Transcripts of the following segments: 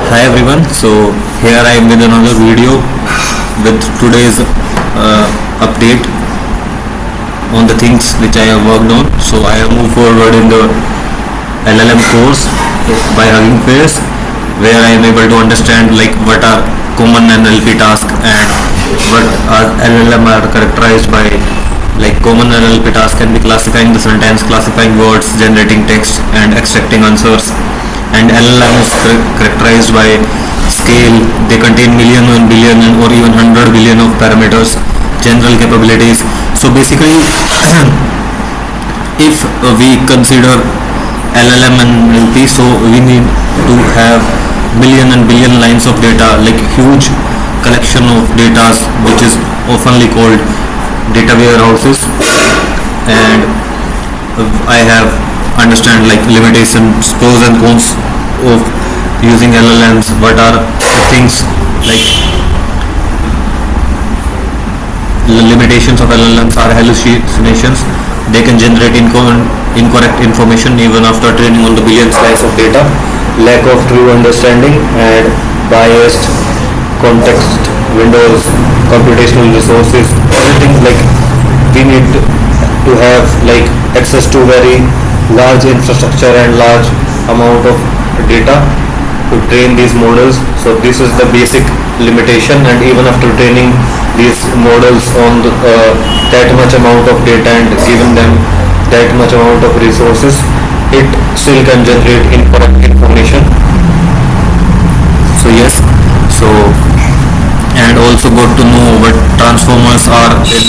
Hi everyone, so here I am with another video with today's update on the things which I have worked on. So I have moved forward in the LLM course by Hugging Face, where I am able to understand like what are common NLP tasks and what are LLM are characterized by. Like common NLP tasks can be classifying the sentence, classifying words, generating text and extracting answers. And LLM is characterized by scale. They contain million and billion or even 100 billion of parameters, general capabilities. So basically if we consider LLM and NLP, so we need to have million and billion lines of data, like huge collection of data, which is oftenly called data warehouses. And I have understand like limitations, pros and cons of using LLMs. What are things like the limitations of LLMs are hallucinations. They can generate incorrect information even after training on the billions lines of data. Lack of true understanding and biased context windows, computational resources, everything. Like we need to have like access to very large infrastructure and large amount of data to train these models. So this is the basic limitation, and even after training these models on that much amount of data and giving them that much amount of resources, it still can generate incorrect information. So yes, so and also got to know what transformers are in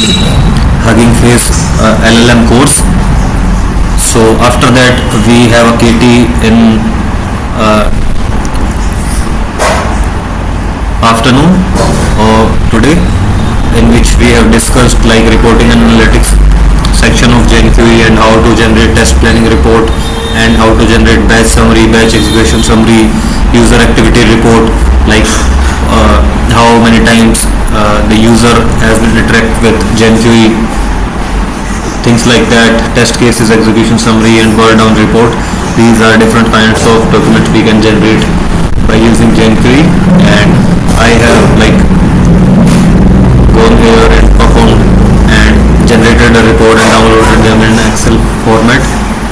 Hugging Face LLM course. So after that we have a KT in afternoon today, in which we have discussed like reporting and analytics section of GenQE and how to generate test planning report and how to generate batch summary, batch execution summary, user activity report, like how many times the user has been interact with GenQE, things like that, test cases, execution summary and burn down report. These are different kinds of documents we can generate by using GenQuery, and I have like gone here and performed and generated a report and downloaded them in Excel format.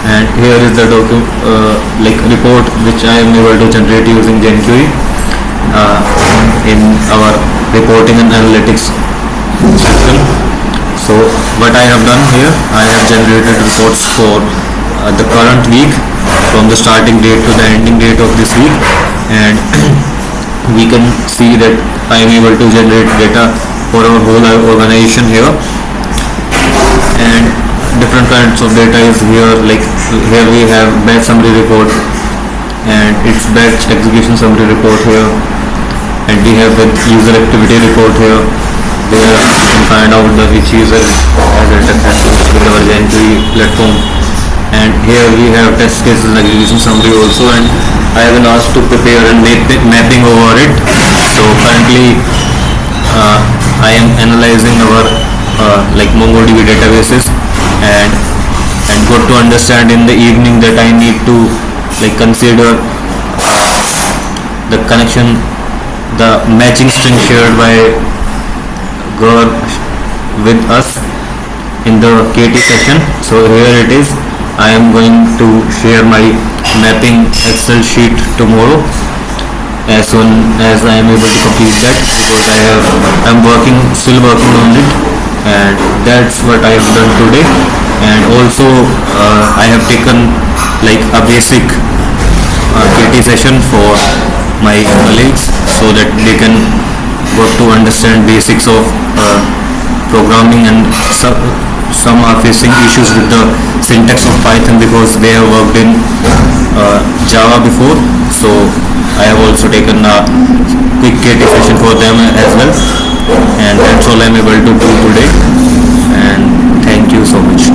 And here is the like report which I am able to generate using GenQuery in our reporting and analytics system. So what I have done here, I have generated reports for the current week from the starting date to the ending date of this week, and we can see that I am able to generate data for our whole organization here. And different kinds of data is here, like here we have batch summary report and its batch execution summary report here, and we have the user activity report here, where you can find out the which user has interacted with our GenQuery platform. And here we have test cases and execution summary also, and I have been asked to prepare and make mapping over it. So currently I am analyzing our like MongoDB databases, and got to understand in the evening that I need to like consider the connection, the matching string shared by Gaur with us in the KT session. So here it is. I am going to share my mapping Excel sheet tomorrow as soon as I am able to complete that, because I'm still working on it, and that's what I have done today. And also I have taken like a basic KT session for my colleagues so that they can got to understand basics of programming, and some are facing issues with the syntax of Python because they have worked in Java before. So I have also taken a quick KT session for them as well, and that's all I'm able to do today, and thank you so much.